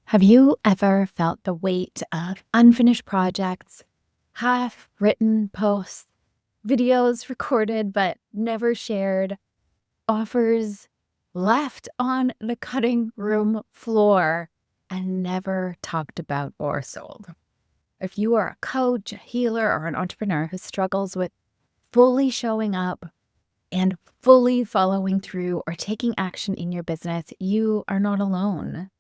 Have you ever felt the weight of unfinished projects, half-written posts, videos recorded but never shared, offers left on the cutting room floor and never talked about or sold? If you are a coach, a healer, or an entrepreneur who struggles with fully showing up and fully following through or taking action in your business, you are not alone.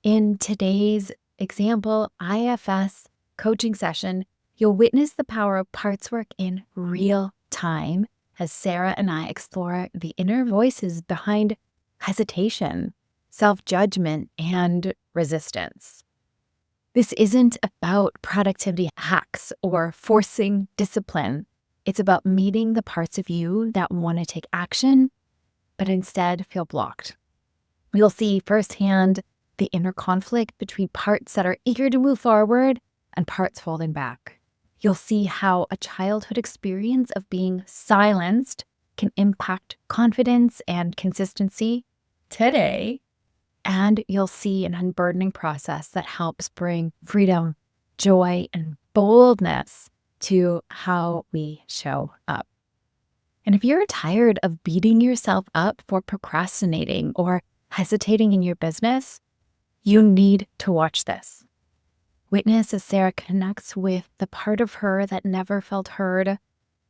In today's example, IFS coaching session, you'll witness the power of parts work in real time as Sarah and I explore the inner voices behind hesitation, self-judgment, and resistance. This isn't about productivity hacks or forcing discipline. It's about meeting the parts of you that want to take action, but instead feel blocked. You'll see firsthand the inner conflict between parts that are eager to move forward and parts holding back. You'll see how a childhood experience of being silenced can impact confidence and consistency today. And you'll see an unburdening process that helps bring freedom, joy, and boldness to how we show up. And if you're tired of beating yourself up for procrastinating or hesitating in your business, you need to watch this. Witness as Sarah connects with the part of her that never felt heard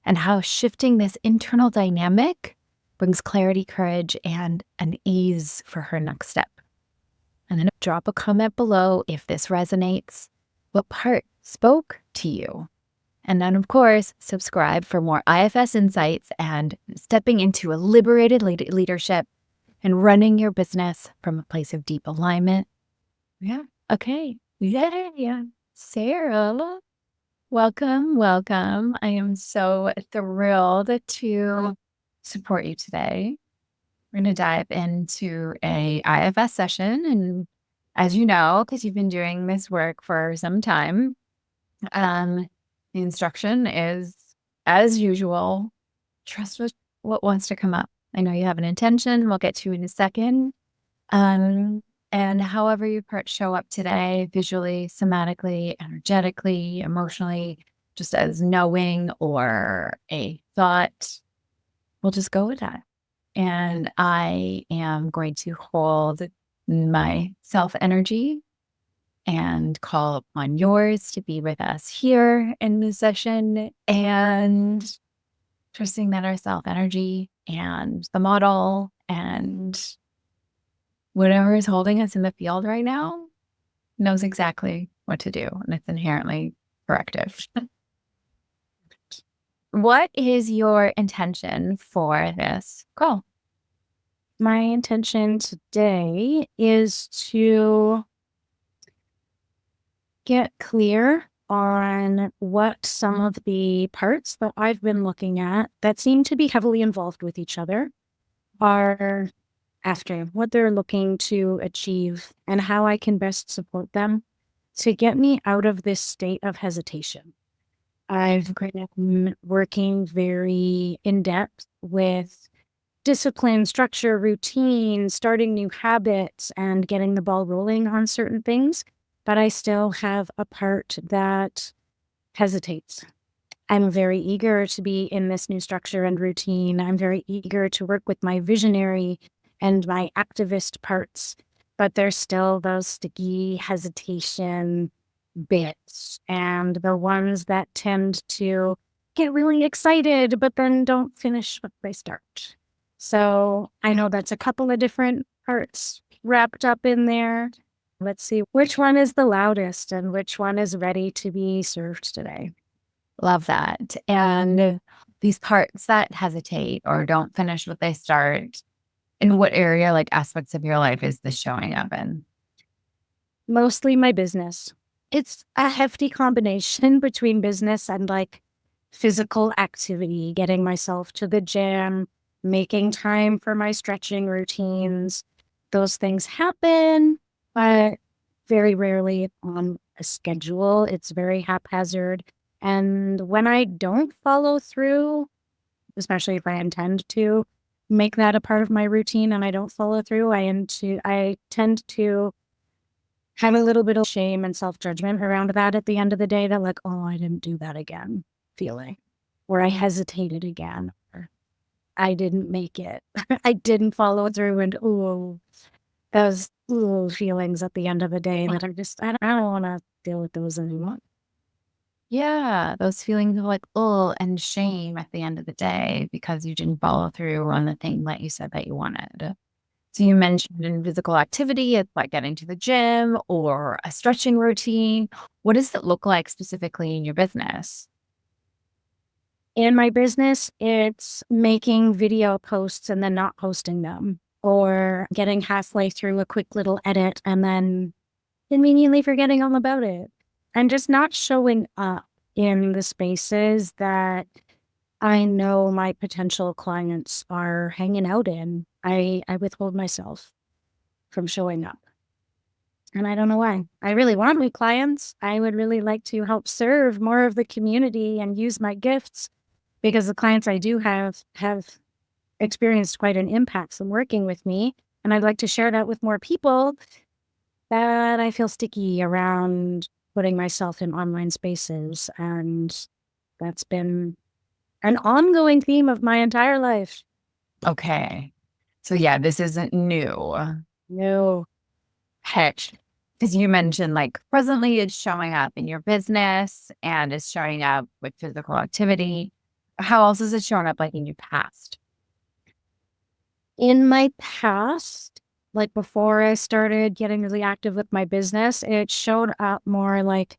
and how shifting this internal dynamic brings clarity, courage, and an ease for her next step. And then drop a comment below if this resonates. What part spoke to you? And then, of course, subscribe for more IFS insights and stepping into a liberated leadership and running your business from a place of deep alignment. Yeah. Okay. Yeah. Sarah, welcome. I am so thrilled to support you today. We're going to dive into a IFS session. And as you know, because you've been doing this work for some time, the instruction is, as usual, trust what wants to come up. I know you have an intention. We'll get to in a second. And however your parts show up today, visually, somatically, energetically, emotionally, just as knowing or a thought, we'll just go with that. And I am going to hold my self energy and call upon yours to be with us here in the session, and trusting that our self energy and the model and whatever is holding us in the field right now knows exactly what to do, and it's inherently corrective. What is your intention for this call? My intention today is to get clear on what some of the parts that I've been looking at that seem to be heavily involved with each other are after, what they're looking to achieve, and how I can best support them to get me out of this state of hesitation. I've been working very in depth with discipline, structure, routine, starting new habits, and getting the ball rolling on certain things, but I still have a part that hesitates. I'm very eager to be in this new structure and routine. I'm very eager to work with my visionary and my activist parts, but there's still those sticky hesitation bits, and the ones that tend to get really excited, but then don't finish what they start. So I know that's a couple of different parts wrapped up in there. Let's see which one is the loudest and which one is ready to be served today. Love that. And these parts that hesitate or don't finish what they start, in what area, like aspects of your life, is this showing up in? Mostly my business. It's a hefty combination between business and like physical activity, getting myself to the gym, making time for my stretching routines. Those things happen, but very rarely on a schedule. It's very haphazard. And when I don't follow through, especially if I intend to make that a part of my routine and I don't follow through, I tend to have a little bit of shame and self-judgment around that at the end of the day, that like, oh, I didn't do that again feeling, or I hesitated again, or I didn't make it. I didn't follow through, and ooh, those ooh feelings at the end of the day that are just, I don't want to deal with those anymore. Yeah, those feelings of like, oh, and shame at the end of the day because you didn't follow through on the thing that you said that you wanted. So you mentioned in physical activity, it's like getting to the gym or a stretching routine. What does it look like specifically in your business? In my business, it's making video posts and then not posting them, or getting halfway through a quick little edit and then conveniently forgetting all about it, and just not showing up in the spaces that I know my potential clients are hanging out in. I withhold myself from showing up. And I don't know why. I really want my clients. I would really like to help serve more of the community and use my gifts, because the clients I do have experienced quite an impact from working with me. And I'd like to share that with more people, that I feel sticky around putting myself in online spaces. And that's been an ongoing theme of my entire life. Okay. So yeah, this isn't new. No. Heck, because you mentioned like presently it's showing up in your business and it's showing up with physical activity. How else is it showing up like in your past? In my past, like before I started getting really active with my business, it showed up more like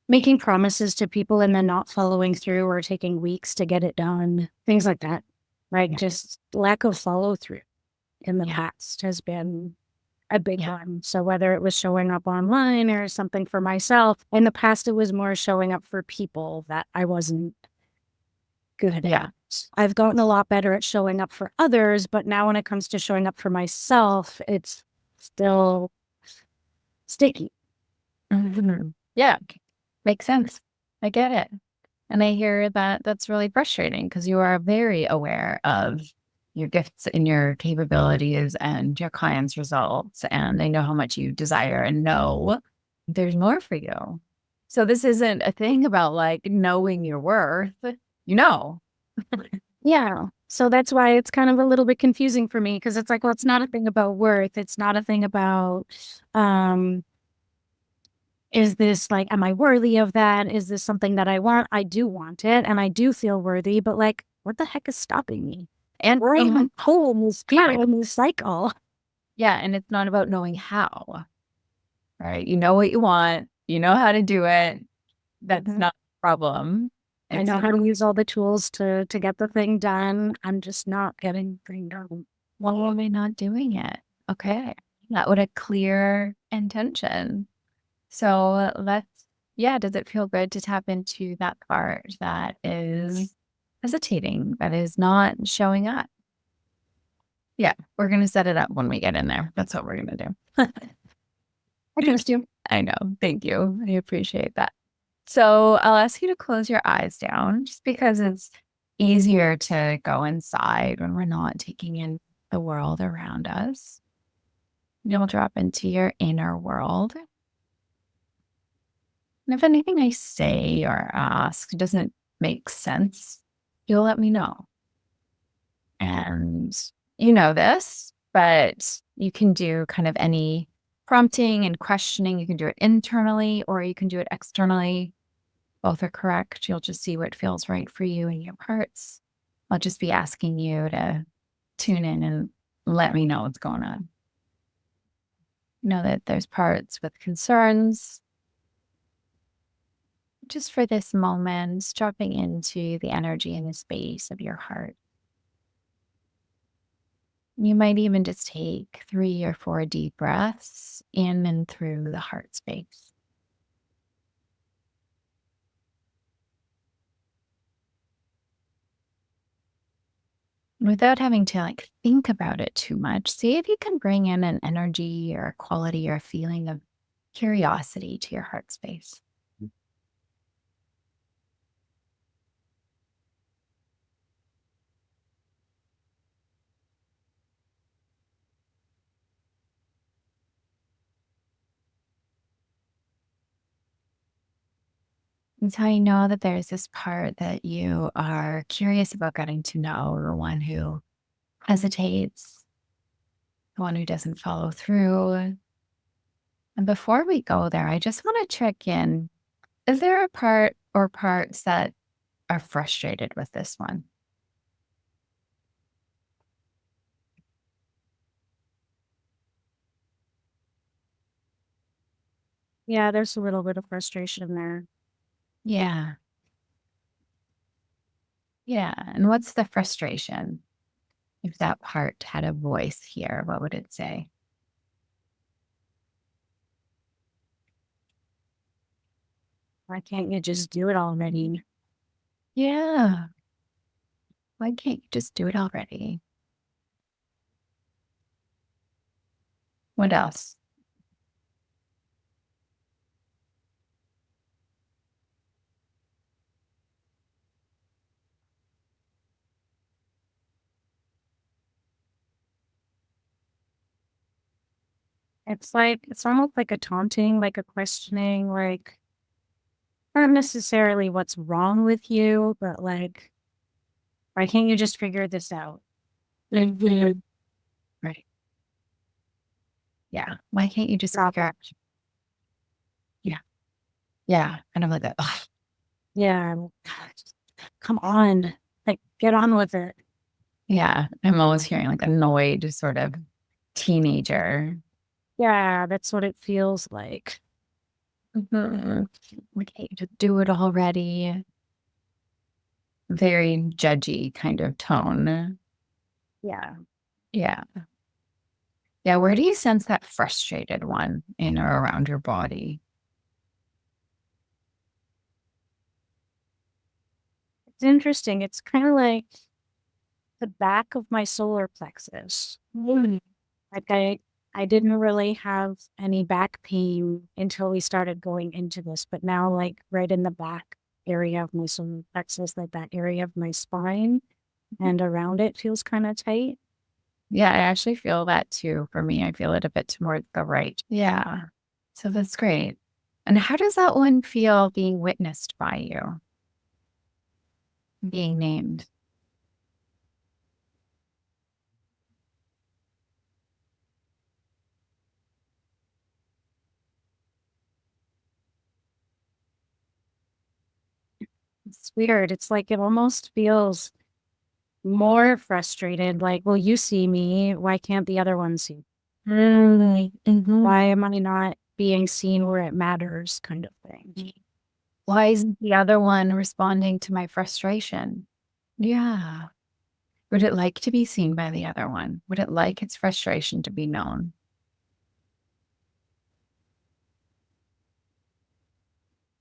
making promises to people and then not following through, or taking weeks to get it done, things like that. Right. Yeah. Just lack of follow through in the Yeah. past has been a big Yeah. one. So whether it was showing up online or something for myself, in the past, it was more showing up for people that I wasn't good Yeah. at. I've gotten a lot better at showing up for others, but now when it comes to showing up for myself, it's still sticky. Mhm. Yeah. Makes sense. I get it. And I hear that that's really frustrating because you are very aware of your gifts and your capabilities and your clients' results. And I know how much you desire and know there's more for you. So this isn't a thing about like knowing your worth. You know. Yeah. So that's why it's kind of a little bit confusing for me, because it's like, well, it's not a thing about worth. It's not a thing about, um, is this like, am I worthy of that? Is this something that I want? I do want it and I do feel worthy, but like, what the heck is stopping me? And we're even home is kind of this cycle. Yeah. And it's not about knowing how, right? You know what you want, you know how to do it. That's not a problem. I know how to use all the tools to get the thing done. I'm just not getting the thing done. Why am I not doing it? Okay. That with a clear intention. So yeah, does it feel good to tap into that part that is hesitating, that is not showing up? Yeah, we're going to set it up when we get in there. That's what we're going to do. I trust you. I know. Thank you. I appreciate that. So I'll ask you to close your eyes down just because it's easier to go inside when we're not taking in the world around us. You'll drop into your inner world. And if anything I say or ask doesn't make sense, you'll let me know. And you know this, but you can do kind of any prompting and questioning. You can do it internally or you can do it externally. Both are correct. You'll just see what feels right for you and your parts. I'll just be asking you to tune in and let me know what's going on. Know that there's parts with concerns. Just for this moment, dropping into the energy and the space of your heart. You might even just take 3 or 4 deep breaths in and through the heart space. Without having to like think about it too much, see if you can bring in an energy or a quality or a feeling of curiosity to your heart space. And so I know that there's this part that you are curious about getting to know, or one who hesitates, the one who doesn't follow through. And before we go there, I just want to check in. Is there a part or parts that are frustrated with this one? Yeah, there's a little bit of frustration there. Yeah. Yeah. And what's the frustration? If that part had a voice here, what would it say? Why can't you just do it already? Yeah. Why can't you just do it already? What else? It's like, it's almost like a taunting, like a questioning, like, not necessarily what's wrong with you, but like, why can't you just figure this out? Mhm. Right. Yeah. Why can't you just figure out? Yeah. Yeah. And I'm like, ugh. Yeah, just come on, like, get on with it. Yeah. I'm always hearing like annoyed sort of teenager. Yeah, that's what it feels like. Mhm. Why can't you just do it already? Very judgy kind of tone. Yeah. Yeah. Yeah. Where do you sense that frustrated one in or around your body? It's interesting. It's kind of like the back of my solar plexus. Mm. Like I didn't really have any back pain until we started going into this, but now like right in the back area of my solar plexus, like that area of my spine and around it feels kind of tight. Yeah, I actually feel that too. For me, I feel it a bit toward the right. Yeah. So that's great. And how does that one feel being witnessed by you, being named? It's weird. It's like it almost feels more frustrated. Like, well, you see me. Why can't the other one see? Really? Mhm. Why am I not being seen where it matters? Kind of thing. Why isn't the other one responding to my frustration? Yeah. Would it like to be seen by the other one? Would it like its frustration to be known?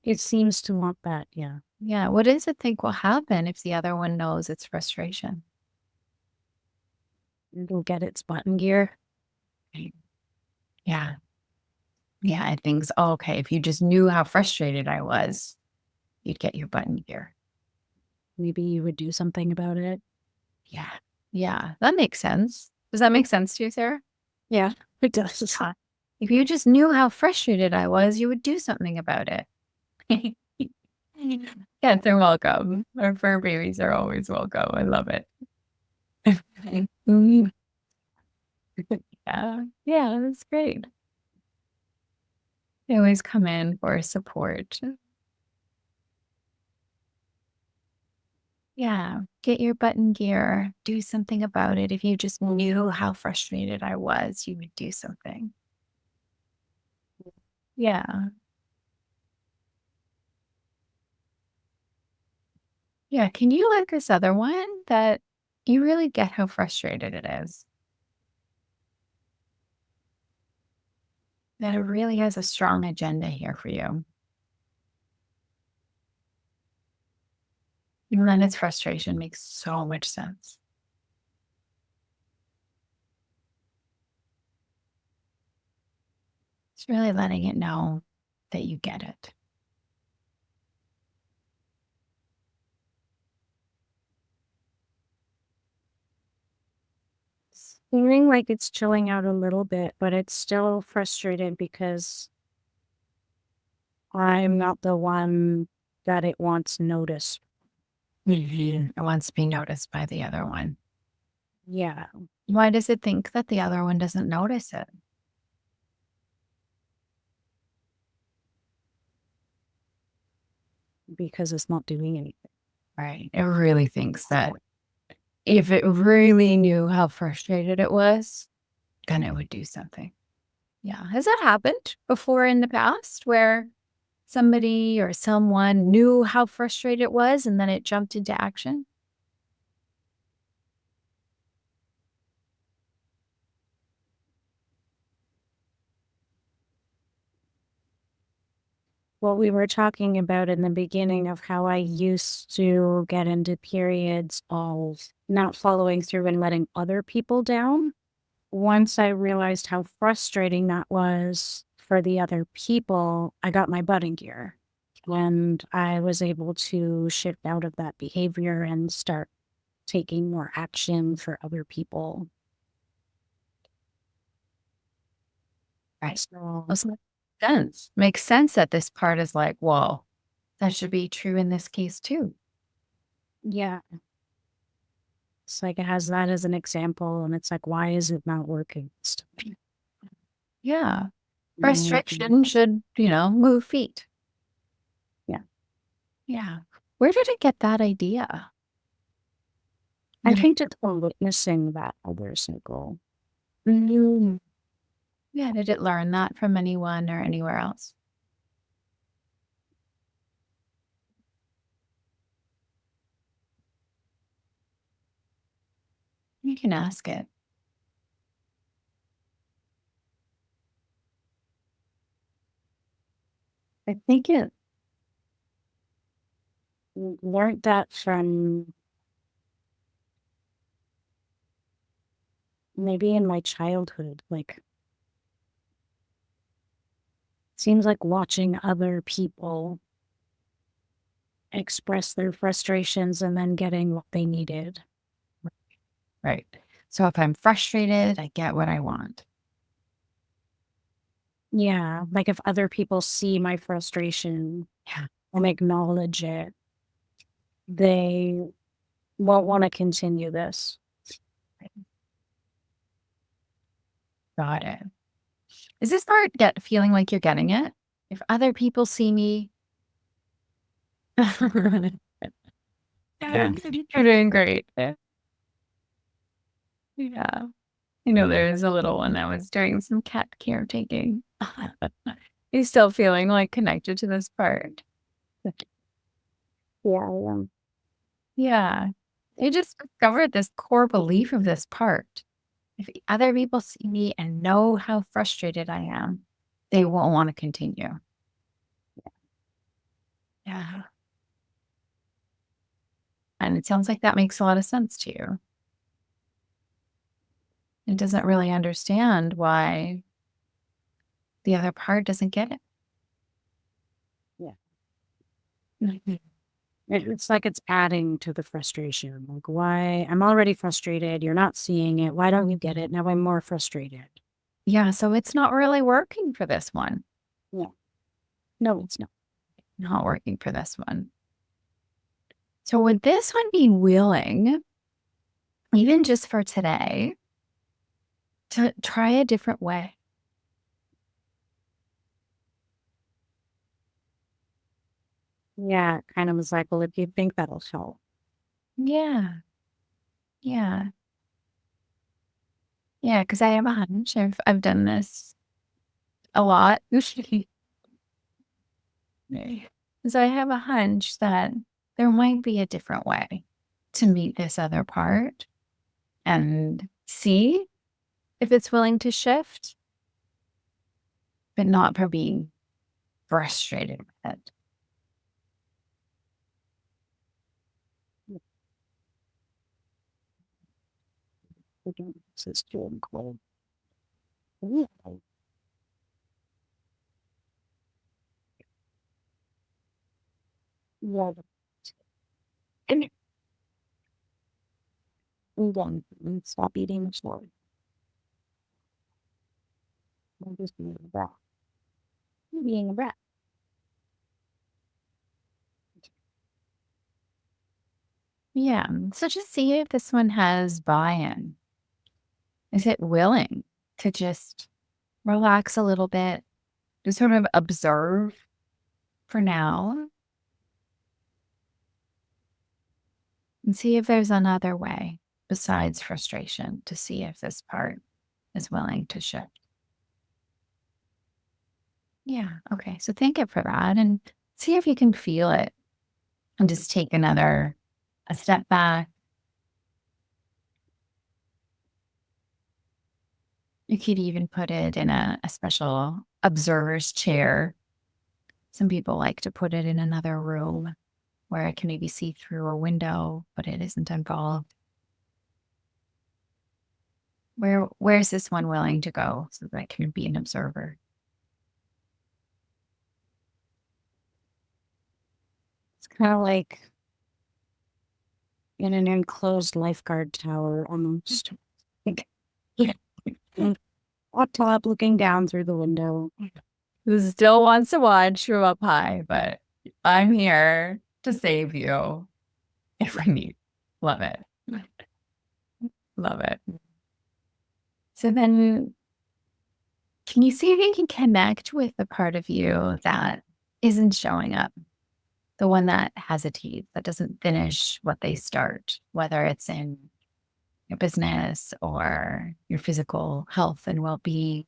It seems to want that. Yeah. Yeah. What does it think will happen if the other one knows its frustration? It'll get its button gear. Right. Yeah. Yeah. It thinks, oh, okay, if you just knew how frustrated I was, you'd get your button gear. Maybe you would do something about it. Yeah. Yeah. That makes sense. Does that make sense to you, Sarah? Yeah, it does. Huh. If you just knew how frustrated I was, you would do something about it. Yeah, they're welcome. Our fur babies are always welcome. I love it. Mhm. Yeah. Yeah, that's great. They always come in for support. Yeah. Get your button gear. Do something about it. If you just knew how frustrated I was, you would do something. Yeah. Yeah. Can you let this other one that you really get how frustrated it is? That it really has a strong agenda here for you. And then its frustration makes so much sense. It's really letting it know that you get it. It's feeling like it's chilling out a little bit, but it's still frustrated because I'm not the one. that it wants notice. It wants to be noticed by the other one. Yeah. Why does it think that the other one doesn't notice it? Because it's not doing anything. Right. It really thinks that if it really knew how frustrated it was, then it would do something. Yeah. Has that happened before in the past where somebody or someone knew how frustrated it was and then it jumped into action? Well, we were talking about in the beginning of how I used to get into periods of not following through and letting other people down. Once I realized how frustrating that was for the other people, I got my butt in gear and I was able to shift out of that behavior and start taking more action for other people. Right. So, Makes sense that this part is like, whoa, that should be true in this case too. yeah, it's like it has that as an example, and it's like, why is it not working? Yeah. Mhm. Frustration should, move feet. Yeah. Yeah. Where did it get that idea? I think it's witnessing that other cycle. Mm. Yeah. Did it learn that from anyone or anywhere else? You can ask it. I think it learned that from maybe in my childhood. Like, seems like watching other people express their frustrations and then getting what they needed. Right. So if I'm frustrated, I get what I want. Yeah. Like, if other people see my frustration Yeah. and acknowledge it, they won't want to continue this. Got it. Is this part feeling like you're getting it? If other people see me, you're doing great. Yeah. There's a little one that was doing some cat caretaking. He's still feeling like connected to this part. Yeah. Yeah. They just discovered this core belief of this part. If other people see me and know how frustrated I am, they won't want to continue. Yeah. And it sounds like that makes a lot of sense to you. It doesn't really understand why the other part doesn't get it. Yeah. Mhm. It's like it's adding to the frustration. Like, why? I'm already frustrated. You're not seeing it. Why don't you get it? Now I'm more frustrated. Yeah. So it's not really working for this one. Yeah. No, it's not. Not working for this one. So would this one be willing, even just for today, to try a different way? Yeah. It kind of was like, well, if you think that'll help. Yeah. Yeah. Yeah. Because I have a hunch. I've done this a lot. So I have a hunch that there might be a different way to meet this other part and see if it's willing to shift, but not for being frustrated with it. This is too cold. Yeah. Yeah. And one, stop eating slow. I'm just being a brat. You're being a brat. Yeah. So just see if this one has buy-in. Is it willing to just relax a little bit, to sort of observe for now and see if there's another way besides frustration to see if this part is willing to shift? Yeah. Okay. So thank it for that and see if you can feel it and just take a step back. You could even put it in a special observer's chair. Some people like to put it in another room where it can maybe see through a window, but it isn't involved. Where's this one willing to go so that it can be an observer? It's kind of like in an enclosed lifeguard tower almost. Like, hot tub looking down through the window. Who still wants to watch from up high, but I'm here to save you if we need. Love it. Love it. So then can you see if you can connect with the part of you that isn't showing up? The one that hesitates, that doesn't finish what they start, whether it's in your business or your physical health and well-being.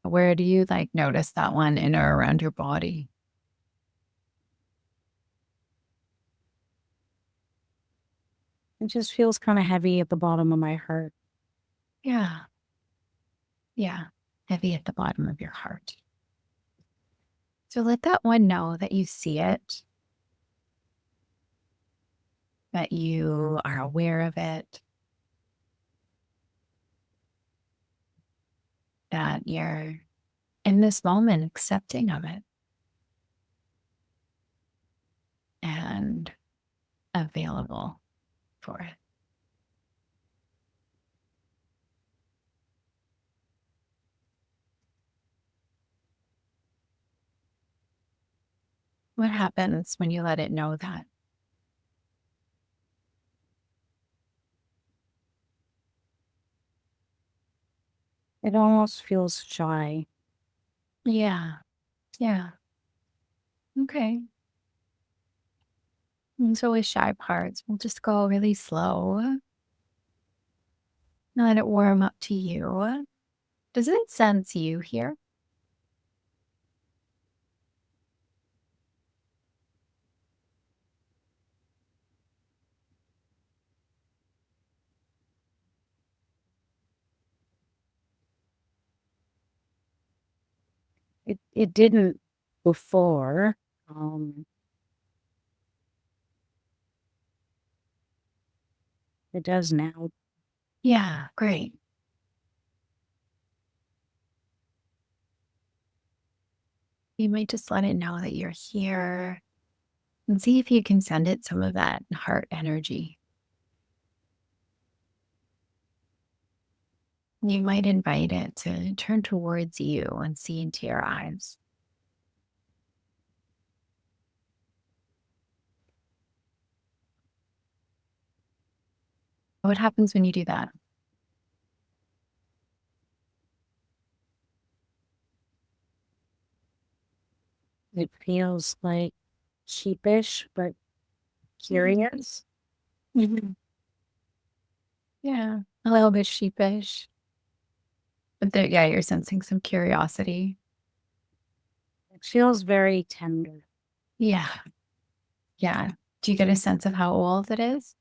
Where do you like notice that one in or around your body? It just feels kind of heavy at the bottom of my heart. Yeah. Yeah. Heavy at the bottom of your heart. So let that one know that you see it, that you are aware of it, that you're in this moment accepting of it and available for it. What happens when you let it know that? It almost feels shy. Yeah. Yeah. Okay. And so with shy parts, we'll just go really slow and let it warm up to you. Does it sense you here? It didn't before. Um, it does now. Yeah, great. You might just let it know that you're here and see if you can send it some of that heart energy. You might invite it to turn towards you and see into your eyes. What happens when you do that? It feels like sheepish, but curious. Mhm. Yeah, a little bit sheepish. But there, yeah, you're sensing some curiosity. It feels very tender. Yeah. Yeah. Do you get a sense of how old it is?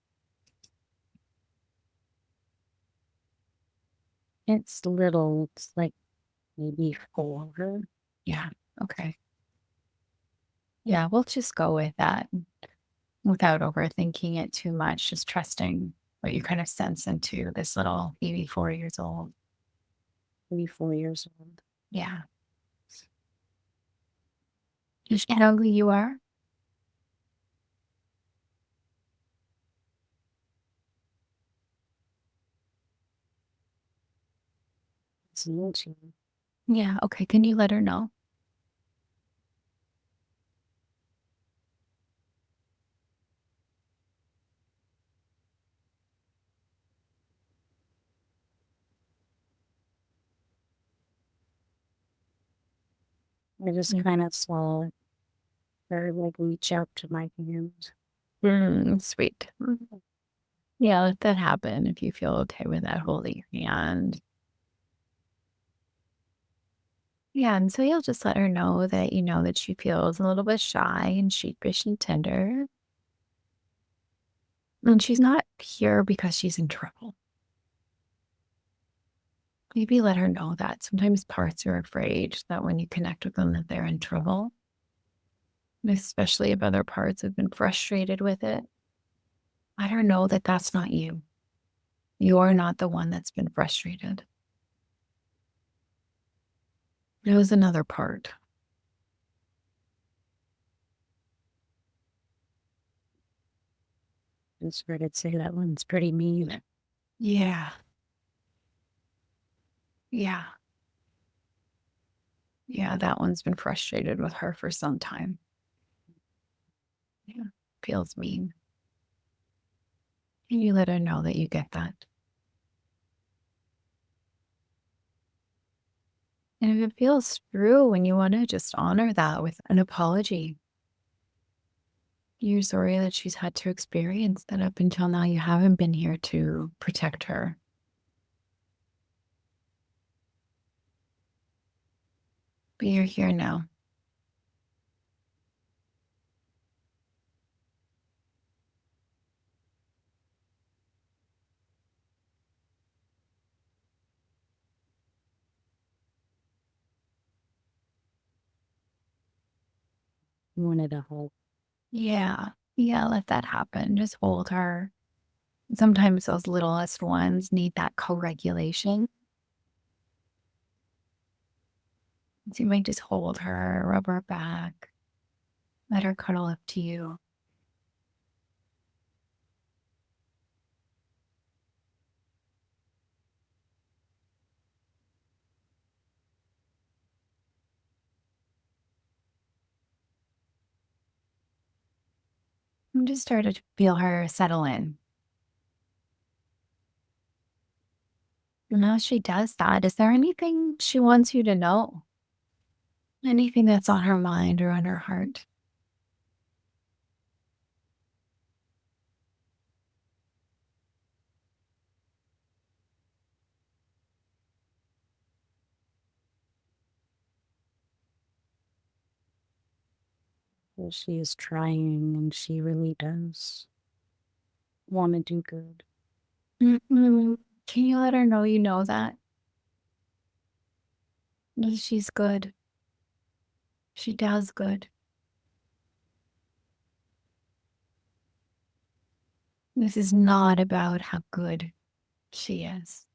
It's little. It's like maybe 4. Yeah. Okay. Yeah, we'll just go with that without overthinking it too much, just trusting what you kind of sense into this little baby 4 years old. Maybe 4 years old. Yeah. Just how ugly you are. procrastination. Yeah, okay. Can you let her know? I just kind of saw her like reach out to my hand. Sweet. Yeah, let that happen if you feel okay with that holding your hand. Yeah, and so you'll just let her know that you know that she feels a little bit shy and sheepish and tender. And she's not here because she's in trouble. Maybe let her know that sometimes parts are afraid that when you connect with them that they're in trouble, especially if other parts have been frustrated with it. Let her know that that's not you. You're not the one that's been frustrated. It was another part. I just heard it say that one's pretty mean. Yeah. Yeah. Yeah, that one's been frustrated with her for some time. Yeah. Feels mean. And you let her know that you get that. And if it feels true and you want to just honor that with an apology, you're sorry that she's had to experience that up until now. You haven't been here to protect her. But you're here now. Wanted a hug. Yeah. Yeah, let that happen. Just hold her. Sometimes those littlest ones need that co regulation. So you might just hold her, rub her back, let her cuddle up to you. And just start to feel her settle in. And as she does that, is there anything she wants you to know? Anything that's on her mind or on her heart? Well, she is trying and she really does want to do good. Can you let her know you know that? That she's good. She does good. This is not about how good she is.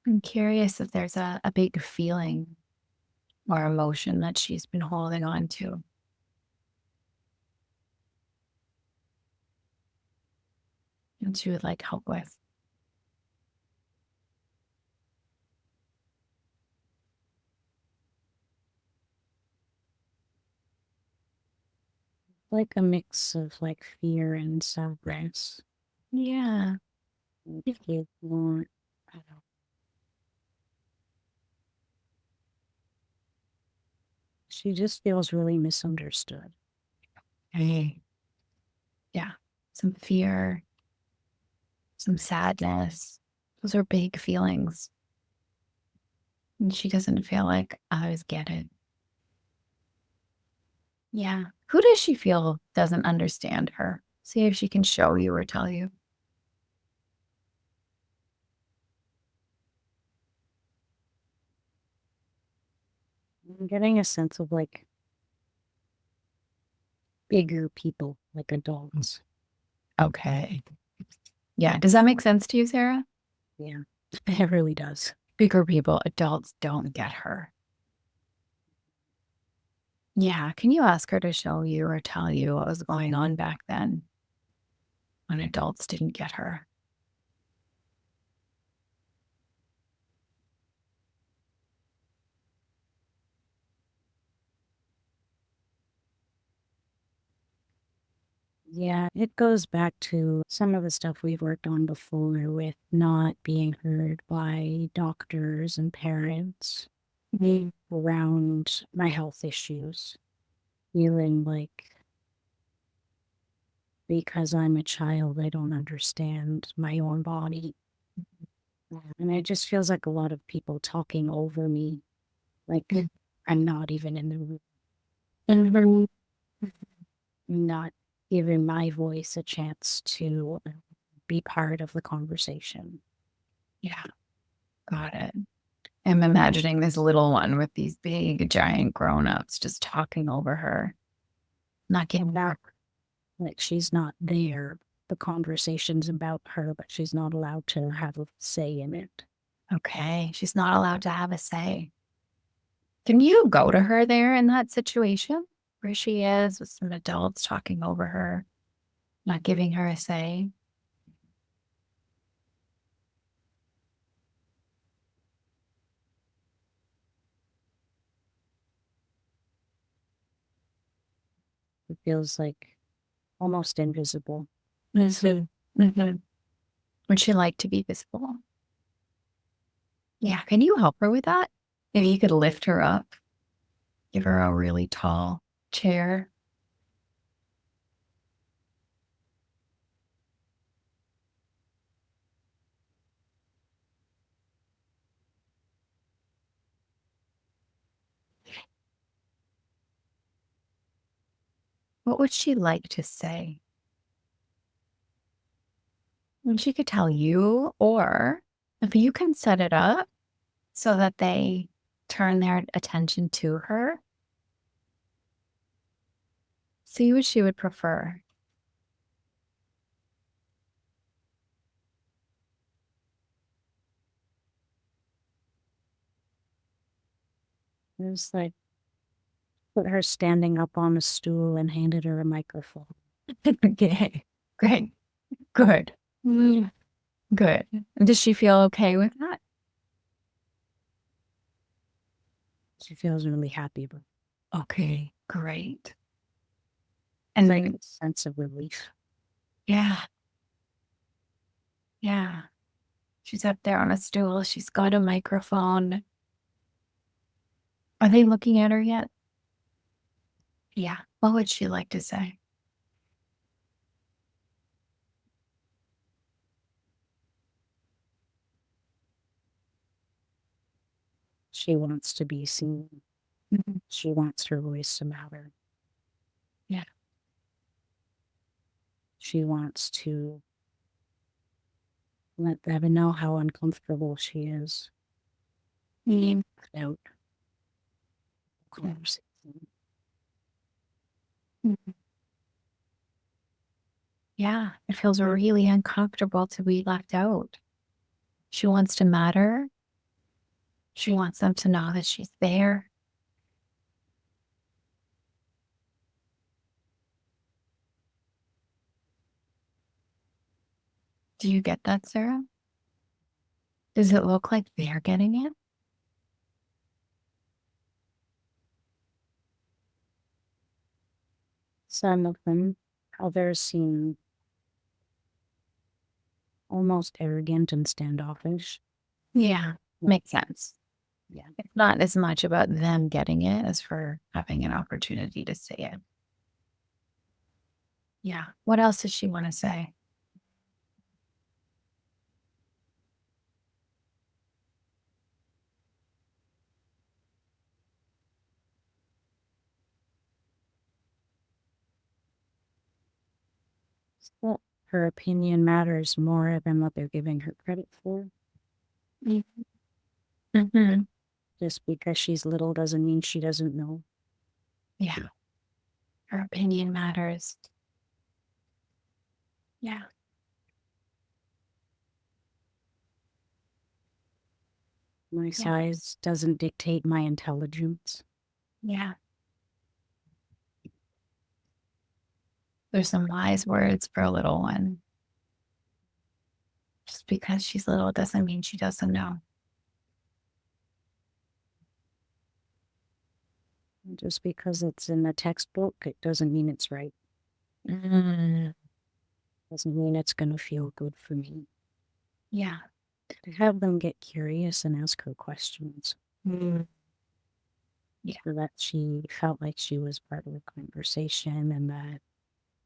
I'm curious if there's a big feeling or emotion that she's been holding on to and she would like help with. Like a mix of like fear and sadness. Yeah. If you want, I don't. She just feels really misunderstood. Hey. Yeah. Some fear, some sadness. Those are big feelings. And she doesn't feel like I always get it. Yeah. Who does she feel doesn't understand her? See if she can show you or tell you. I'm getting a sense of like bigger people, like adults. Okay. Yeah. Does that make sense to you, Sarah? Yeah, it really does. Bigger people, adults don't get her. Yeah. Can you ask her to show you or tell you what was going on back then when adults didn't get her? Yeah, it goes back to some of the stuff we've worked on before with not being heard by doctors and parents around my health issues. Feeling like because I'm a child, I don't understand my own body. And it just feels like a lot of people talking over me, like I'm not even in the room. And not giving my voice a chance to be part of the conversation. Yeah. Got it. I'm imagining this little one with these big, giant grown-ups just talking over her, not giving her. Like she's not there. The conversation's about her, but she's not allowed to have a say in it. Okay. She's not allowed to have a say. Can you go to her there in that situation where she is with some adults talking over her, not giving her a say? It feels like almost invisible. Mm-hmm. Would she like to be visible? Yeah. Can you help her with that? Maybe you could lift her up, give her a really tall chair. What would she like to say? And she could tell you, or if you can set it up so that they turn their attention to her, see what she would prefer. It's like put her standing up on a stool and handed her a microphone. Okay, great, good, good. And does she feel okay with that? She feels really happy, but Okay, great. And like a sense of relief. yeah, yeah. She's up there on a stool. She's got a microphone. Are they looking at her yet? Yeah. What would she like to say? She wants to be seen. Mhm. She wants her voice to matter. Yeah. She wants to let them know how uncomfortable she is without conversation. Yeah, it feels really uncomfortable to be left out. She wants to matter. She wants them to know that she's there. Do you get that, Sarah? Does it look like they're getting it? Some of them, others seem almost arrogant and standoffish. Yeah, makes sense. Yeah. It's not as much about them getting it as for having an opportunity to say it. Yeah. What else does she want to say? Well, her opinion matters more than what they're giving her credit for. Mm-hmm. Just because she's little doesn't mean she doesn't know. Yeah. Her opinion matters. Yeah. My size doesn't dictate my intelligence. Yeah. There's some wise words for a little one. Just because she's little doesn't mean she doesn't know. Just because it's in the textbook, it doesn't mean it's right. Mm. Doesn't mean it's going to feel good for me. Yeah. To have them get curious and ask her questions. Yeah. So that she felt like she was part of the conversation and that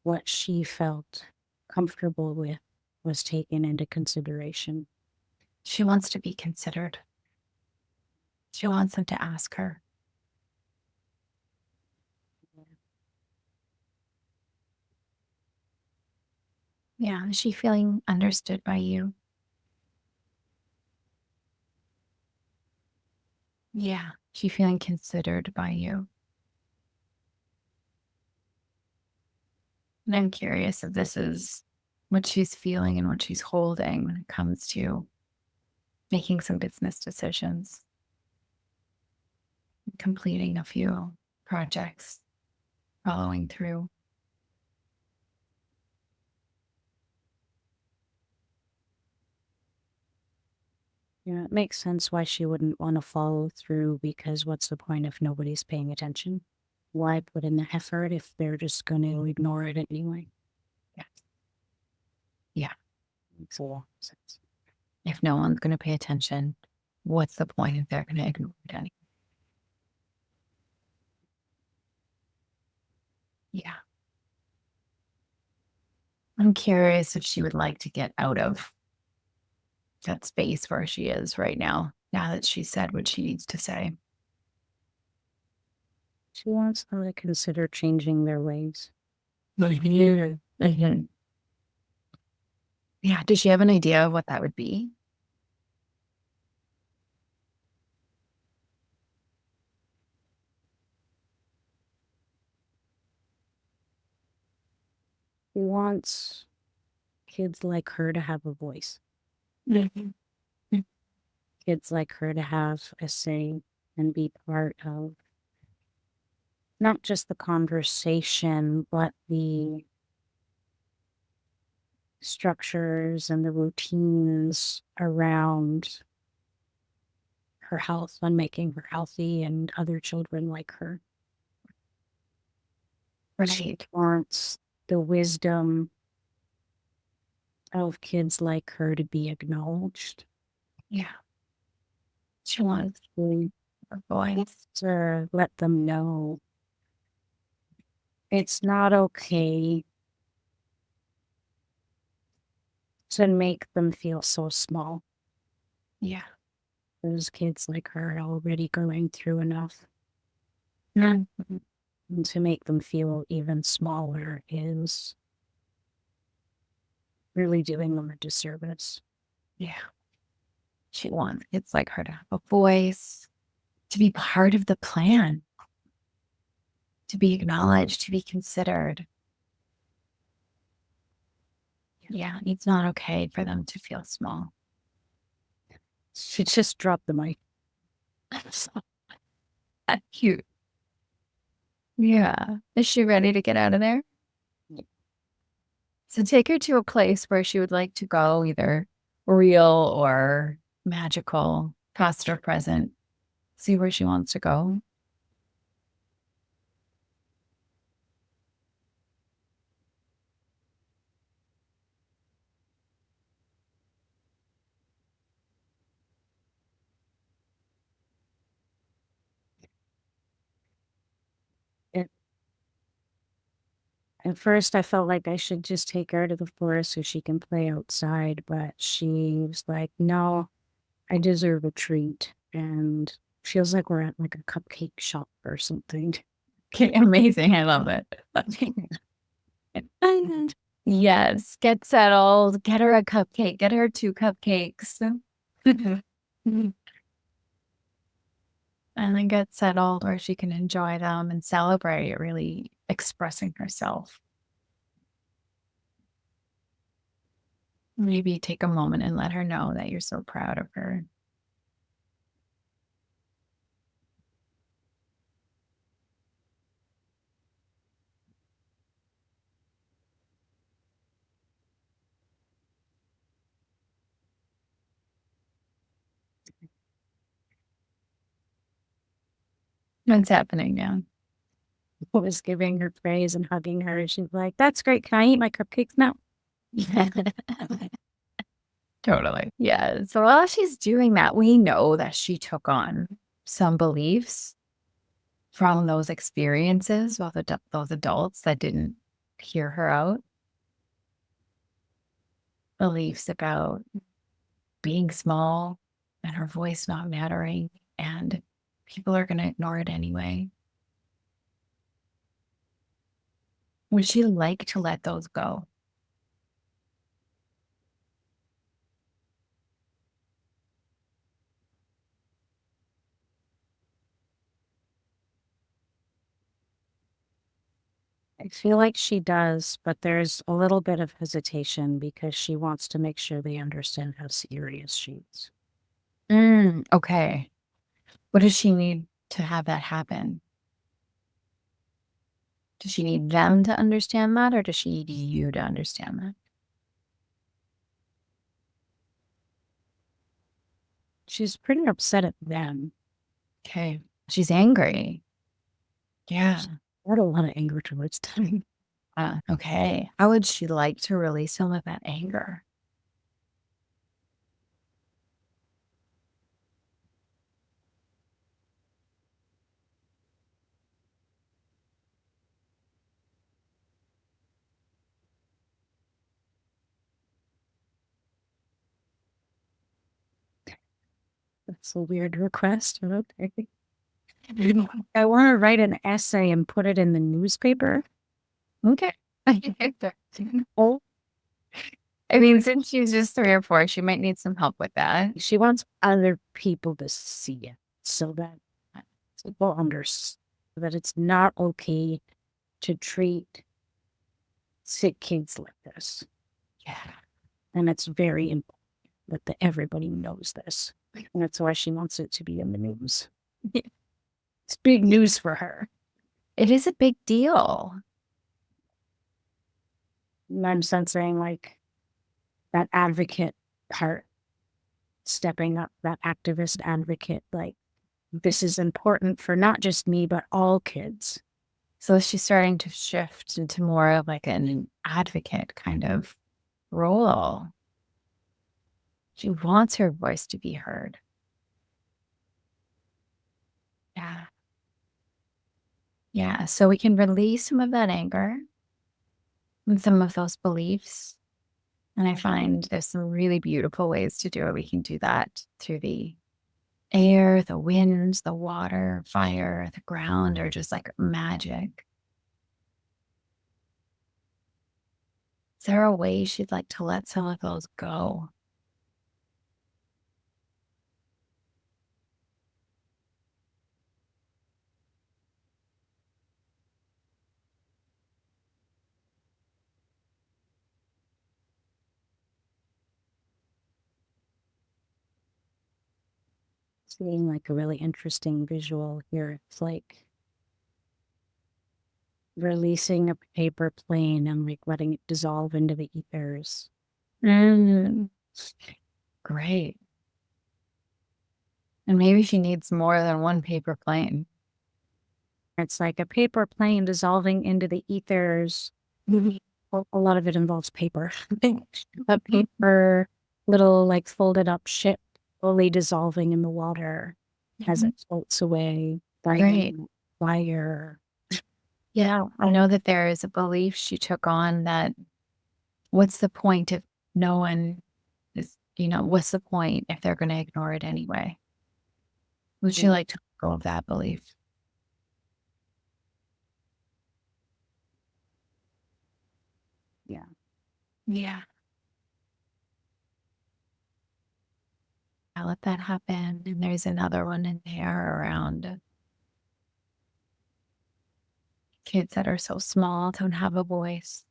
what she felt comfortable with was taken into consideration. She wants to be considered. She wants them to ask her. Yeah. Is she feeling understood by you? Yeah. She feeling considered by you? And I'm curious if this is what she's feeling and what she's holding when it comes to making some business decisions, completing a few projects, following through. Yeah, it makes sense why she wouldn't want to follow through because what's the point if nobody's paying attention? Why put in the effort if they're just going to ignore it anyway? Yeah. Yeah. Makes a lot of sense. If no one's going to pay attention, what's the point if they're going to ignore it anyway? Yeah. I'm curious if she would like to get out of that space where she is right now that she said what she needs to say. She wants them to consider changing their ways. Yeah. Does she have an idea of what that would be? She wants kids like her to have a voice. Kids like her to have a say and be part of not just the conversation, but the structures and the routines around her health and making her healthy and other children like her. She Right. wants the wisdom of kids like her to be acknowledged. Yeah. She wants her voice. To let them know it's not okay to make them feel so small. Yeah. Those kids like her are already going through enough. Mm. And to make them feel even smaller is really doing them a disservice. Yeah. She wants kids like her to have a voice, to be part of the plan, to be acknowledged, to be considered. Yeah, it's not okay for them to feel small. She just dropped the mic. So that's cute. Yeah. Is she ready to get out of there? Yeah. So take her to a place where she would like to go, either real or magical, past or present. See where she wants to go. At first, I felt like I should just take her to the forest so she can play outside, but she was like, no, I deserve a treat. And feels like we're at like a cupcake shop or something. Okay, amazing. I love it. Yes, get settled, get her a cupcake, get her 2 cupcakes. And then get settled where she can enjoy them and celebrate really expressing herself. Maybe take a moment and let her know that you're so proud of her. What's happening now? I was giving her praise and hugging her. She's like, "That's great. Can I eat my cupcakes now?" Totally. Yeah. So while she's doing that, we know that she took on some beliefs from those experiences with those adults that didn't hear her out. Beliefs about being small and her voice not mattering, and people are going to ignore it anyway. Would she like to let those go? I feel like she does, but there's a little bit of hesitation because she wants to make sure they understand how serious she is. Okay. What does she need to have that happen? Does she need them to understand that, or does she need you to understand that? She's pretty upset at them. Okay. She's angry. Yeah. I had a lot of anger towards them. Okay. How would she like to release some of that anger? That's a weird request. Okay. I want to write an essay and put it in the newspaper. Okay. Oh, I mean, since she's just 3 or 4, she might need some help with that. she wants other people to see it so that people understand that it's not okay to treat sick kids like this. Yeah. And it's very important that everybody knows this. And that's why she wants it to be in the news. Yeah. It's big news for her. It is a big deal. And I'm sensing like that advocate part stepping up, that activist advocate, like this is important for not just me, but all kids. So she's starting to shift into more of like an advocate kind of role. She wants her voice to be heard. Yeah. Yeah. So we can release some of that anger and some of those beliefs. And I find there's some really beautiful ways to do it. We can do that through the air, the winds, the water, fire, the ground, or just like magic. Is there a way she'd like to let some of those go? Seeing like a really interesting visual here. It's like releasing a paper plane and like letting it dissolve into the ethers. Great. And maybe she needs more than one paper plane. It's like a paper plane dissolving into the ethers. Well, a lot of it involves paper. A paper, little like folded up ship slowly dissolving in the water as it floats away. Great. Fire. Yeah. I know that there is a belief she took on that what's the point if no one is, what's the point if they're going to ignore it anyway? Would she like to let go of that belief? Yeah. Yeah. I'll let that happen. And there's another one in there around Kids that are so small don't have a voice.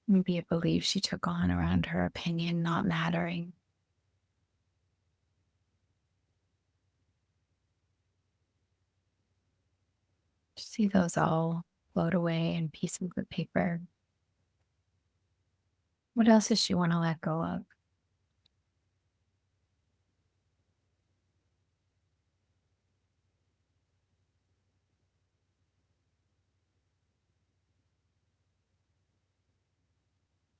Maybe a belief she took on around her opinion not mattering. See those all float away in pieces of paper. What else does she want to let go of?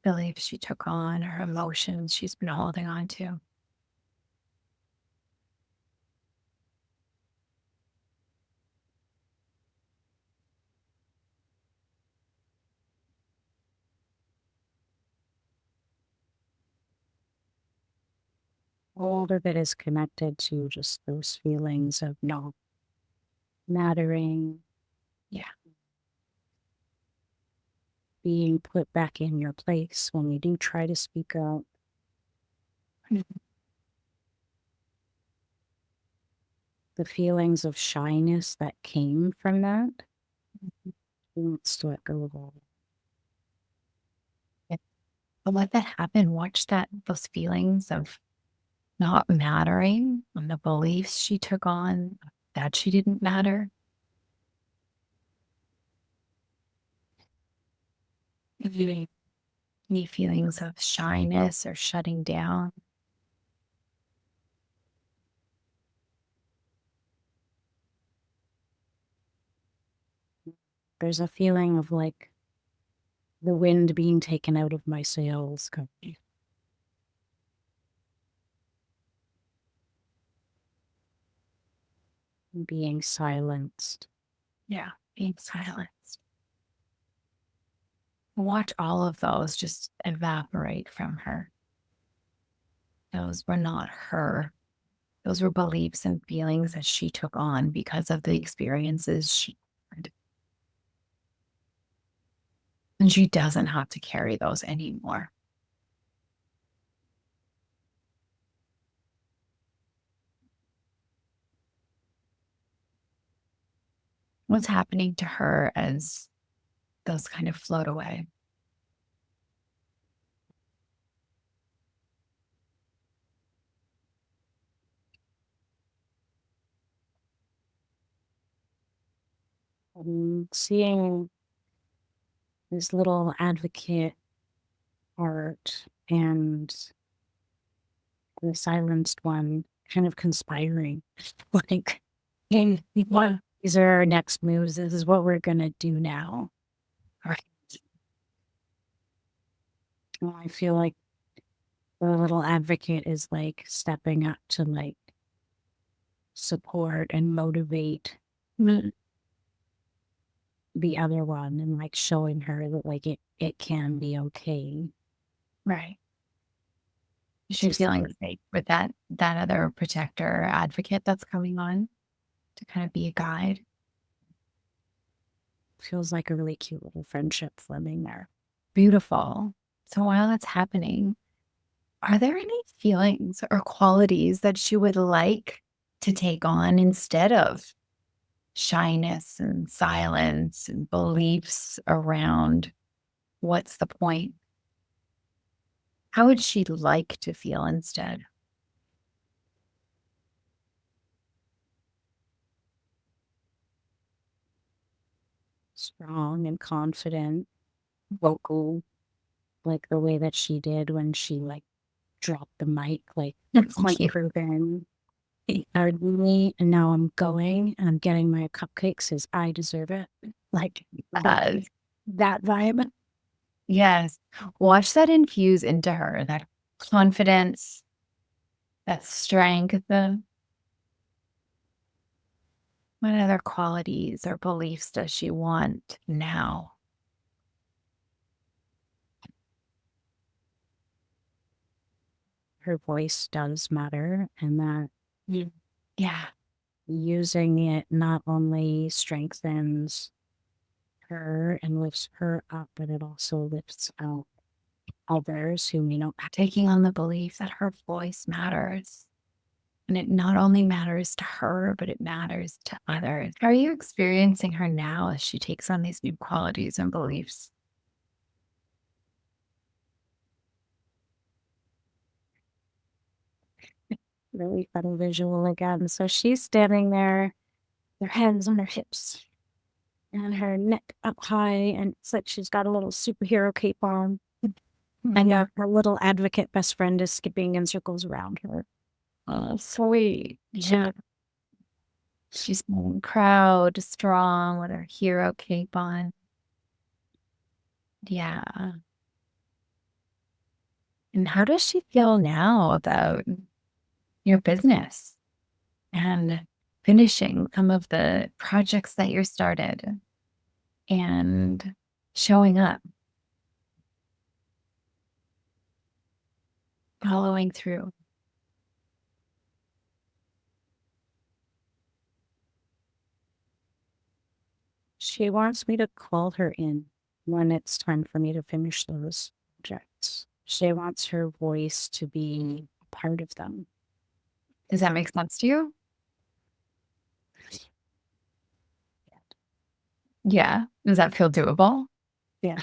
Beliefs she took on, her emotions she's been holding on to. All of it is connected to just those feelings of not mattering. Yeah. Being put back in your place when you do try to speak out. The feelings of shyness that came from that. Wants to let go of all. But let that happen. Watch those feelings of not mattering and the beliefs she took on that she didn't matter. Any feelings of shyness or shutting down. There's a feeling of like the wind being taken out of my sails. Being silenced. Yeah, being silenced. Watch all of those just evaporate from her. Those were not her. Those were beliefs and feelings that she took on because of the experiences she had. And she doesn't have to carry those anymore. What's happening to her as those kind of float away? Seeing this little advocate art and the silenced one kind of conspiring. Like, what? These are our next moves. This is what we're going to do now. Right. And I feel like the little advocate is like stepping up to like support and motivate the other one and like showing her that like it can be okay. Right. She's feeling safe with that other protector or advocate that's coming on to kind of be a guide. Feels like a really cute little friendship forming there. Beautiful. So while that's happening, are there any feelings or qualities that she would like to take on instead of shyness and silence and beliefs around what's the point? How would she like to feel instead? Strong and confident, vocal, like the way that she did when she like dropped the mic, like proven he hired me and now I'm going and I'm getting my cupcakes as I deserve it. Like that vibe. Yes. Watch that infuse into her, that confidence, that strength. What other qualities or beliefs does she want now? Her voice does matter and that Yeah. using it not only strengthens her and lifts her up, but it also lifts out others who may not taking on the belief that her voice matters. And it not only matters to her, but it matters to others. How are you experiencing her now as she takes on these new qualities and beliefs? really funny visual again. So she's standing there, their hands on her hips and her neck up high, and it's like she's got a little superhero cape on. And her little advocate best friend is skipping in circles around her. Oh, sweet. Yeah. She's proud, strong with her hero cape on. Yeah. And how does she feel now about your business and finishing some of the projects that you started and showing up, following through? She wants me to call her in when it's time for me to finish those projects. She wants her voice to be a part of them. Does that make sense to you? Yeah. Does that feel doable? Yeah.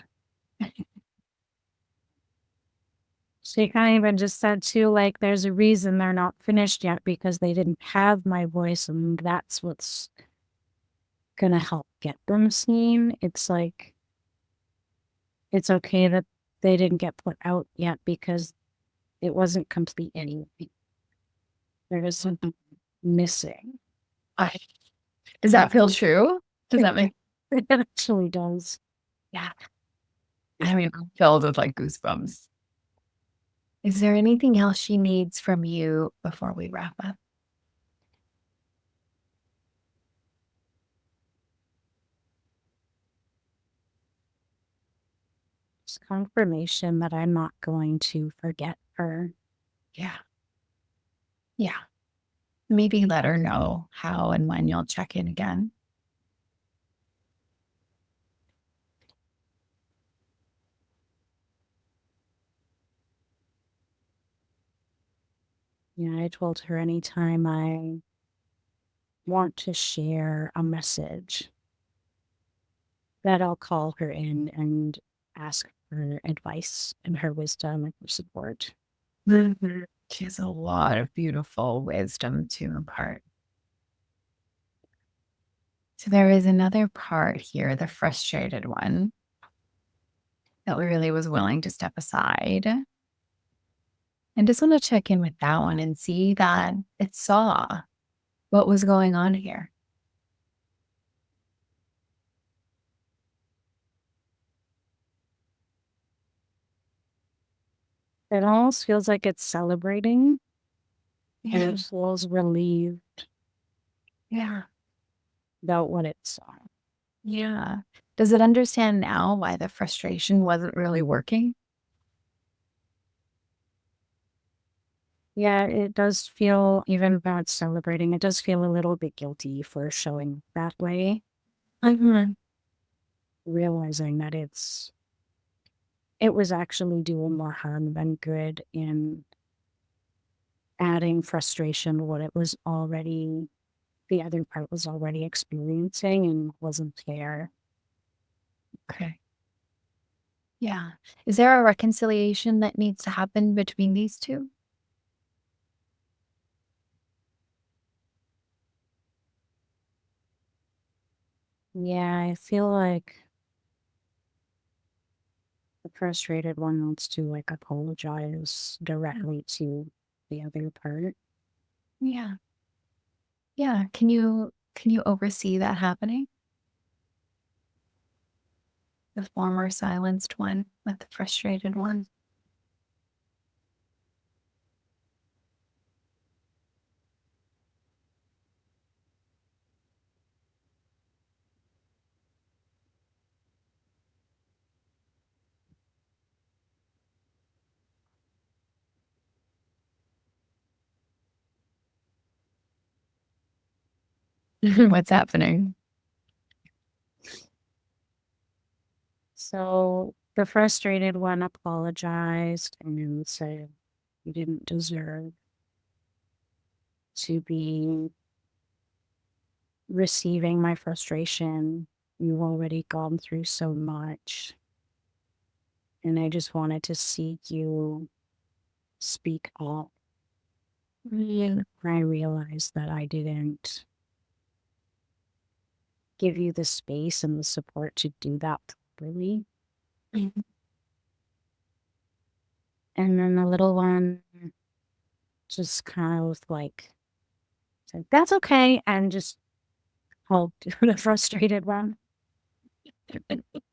She kind of even just said too, like, there's a reason they're not finished yet because they didn't have my voice, and that's what's gonna help get them seen. It's like, it's okay that they didn't get put out yet because it wasn't complete anyway. There is something missing. Does that feel true? Does that make It actually does. Yeah. I mean, I'm filled with like goosebumps. Is there anything else she needs from you before we wrap up? It's confirmation that I'm not going to forget her. Yeah. Yeah. Maybe let her know how and when you'll check in again. Yeah, I told her anytime I want to share a message that I'll call her in and ask for advice and her wisdom and her support. She has a lot of beautiful wisdom to impart. So there is another part here, the frustrated one, that really was willing to step aside. And just want to check in with that one and see that it saw what was going on here. It almost feels like it's celebrating and Yeah. it feels relieved Yeah. about what it saw. Yeah. Does it understand now why the frustration wasn't really working? Yeah, it does feel, even about celebrating, it does feel a little bit guilty for showing that way, realizing that it was actually doing more harm than good in adding frustration what it was already, the other part was already experiencing and wasn't there. Okay. Yeah. Is there a reconciliation that needs to happen between these two? Yeah, I feel like the frustrated one wants to like apologize directly to the other part. Yeah. Yeah. Can you oversee that happening? The former silenced one with the frustrated one. What's happening? So The frustrated one apologized and said you didn't deserve to be receiving my frustration. You've already gone through so much. And I just wanted to see you speak up. Yeah. I realized that I didn't give you the space and the support to do that properly. Mhm. And then the little one just kind of like said, that's okay. And just helped the frustrated one.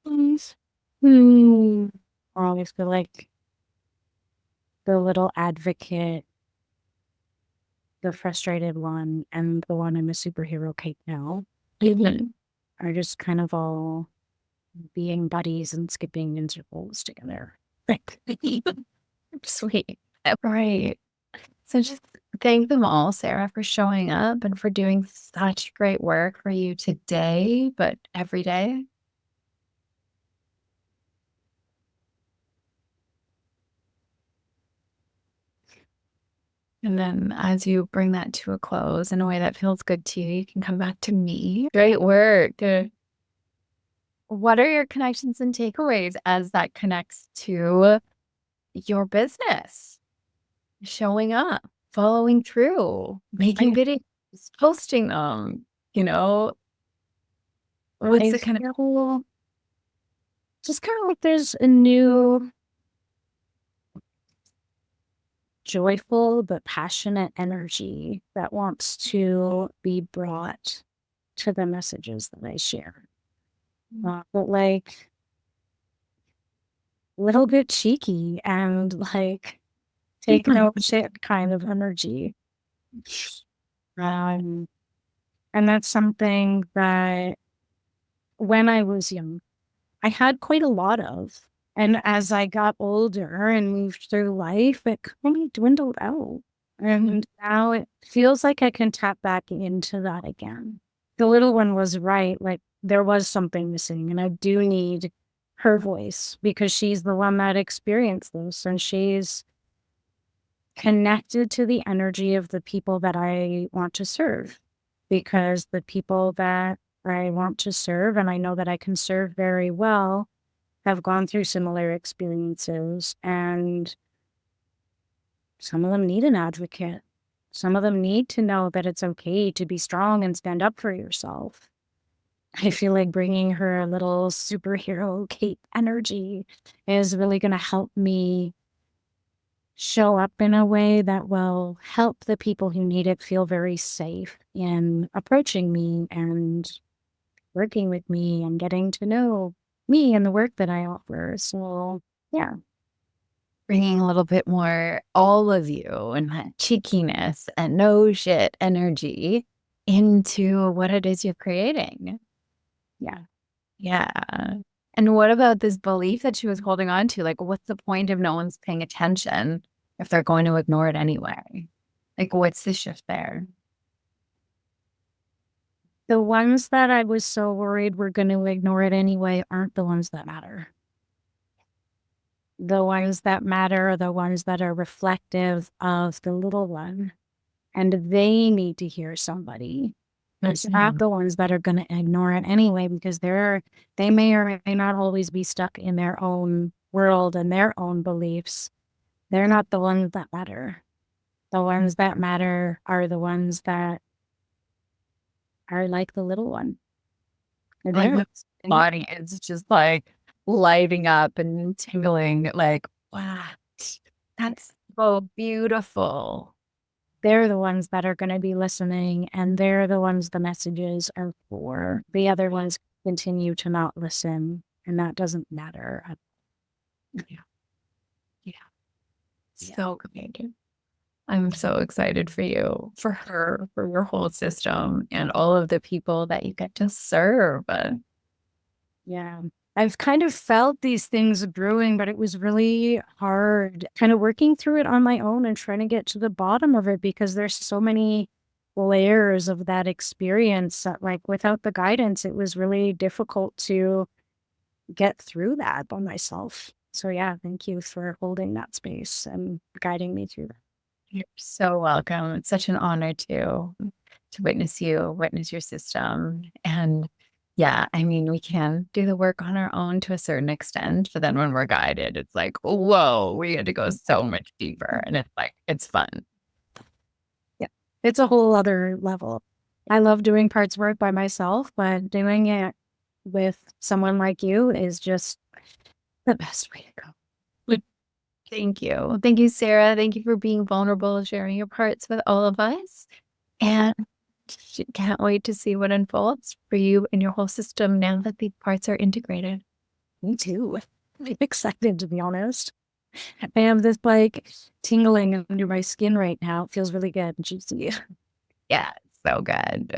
Please. Hmm. I always feel like the little advocate, the frustrated one, and the one in the superhero cape now Mhm. are just kind of all being buddies and skipping intervals together. Sweet. Right. So just thank them all, Sarah, for showing up and for doing such great work for you today, but every day. And then as you bring that to a close in a way that feels good to you, you can come back to me. Great work. What are your connections and takeaways as that connects to your business? Showing up, following through, making videos, posting them, you know, what's I the kind of feel just kind of like there's a new joyful but passionate energy that wants to be brought to the messages that I share. But like a little bit cheeky and like take no shit kind of energy. Um, and that's something that when I was young, I had quite a lot of. And as I got older and moved through life, it kind of dwindled out. And now it feels like I can tap back into that again. The little one was right. Like there was something missing, and I do need her voice because she's the one that experienced this and she's connected to the energy of the people that I want to serve. Because the people that I want to serve and I know that I can serve very well have gone through similar experiences, and some of them need an advocate. Some of them need to know that it's okay to be strong and stand up for yourself. I feel like bringing her a little superhero cape energy is really going to help me show up in a way that will help the people who need it feel very safe in approaching me and working with me and getting to know me and the work that I offer. So, yeah. bringing a little bit more all of you and that cheekiness and no shit energy into what it is you're creating. Yeah. Yeah. And what about this belief that she was holding on to? Like, what's the point if no one's paying attention if they're going to ignore it anyway? Like, what's the shift there? The ones that I was so worried were going to ignore it anyway aren't the ones that matter. The ones that matter are the ones that are reflective of the little one, and they need to hear somebody. It's not the ones that are going to ignore it anyway, because they may or may not always be stuck in their own world and their own beliefs. They're not the ones that matter. The ones that matter are the ones that are like the little one. Like, my body is just like lighting up and tingling. Like, wow, that's so beautiful. They're the ones that are going to be listening, and they're the ones the messages are for. The other ones continue to not listen, and that doesn't matter. Yeah. Yeah. So good. I'm so excited for you, for her, for your whole system, and all of the people that you get to serve. Yeah. I've kind of felt these things brewing, but it was really hard kind of working through it on my own and trying to get to the bottom of it, because there's so many layers of that experience that, like, without the guidance, it was really difficult to get through that by myself. So yeah, thank you for holding that space and guiding me through that. You're so welcome. It's such an honor to witness you, witness your system. And yeah, I mean, we can do the work on our own to a certain extent, but then when we're guided, it's like, whoa, we had to go so much deeper. And it's like, it's fun. Yeah, it's a whole other level. I love doing parts work by myself, but doing it with someone like you is just the best way to go. Thank you. Thank you, Sarah. Thank you for being vulnerable, sharing your parts with all of us. And can't wait to see what unfolds for you and your whole system now that the parts are integrated. Me too. I'm excited, to be honest. I have this like tingling under my skin right now. It feels really good and juicy. Yeah, so good.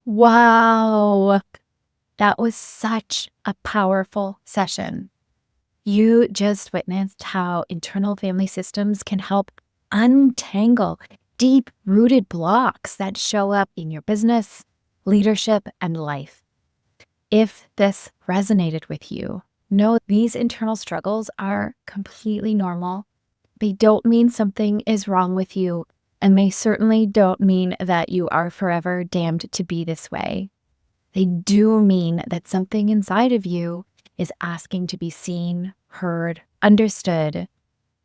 Wow. That was such a powerful session. You just witnessed how internal family systems can help untangle deep-rooted blocks that show up in your business, leadership, and life. If this resonated with you, know these internal struggles are completely normal. They don't mean something is wrong with you, and they certainly don't mean that you are forever damned to be this way. They do mean that something inside of you is asking to be seen, heard, understood,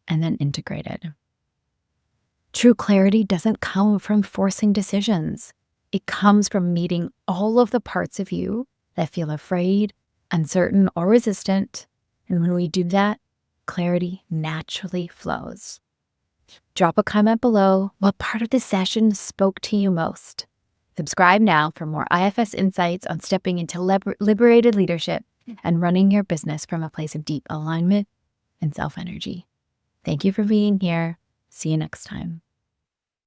and then integrated. True clarity doesn't come from forcing decisions. It comes from meeting all of the parts of you that feel afraid, uncertain, or resistant. And when we do that, clarity naturally flows. Drop a comment below what part of the session spoke to you most. Subscribe now for more IFS insights on stepping into liberated leadership and running your business from a place of deep alignment and self-energy. Thank you for being here. See you next time.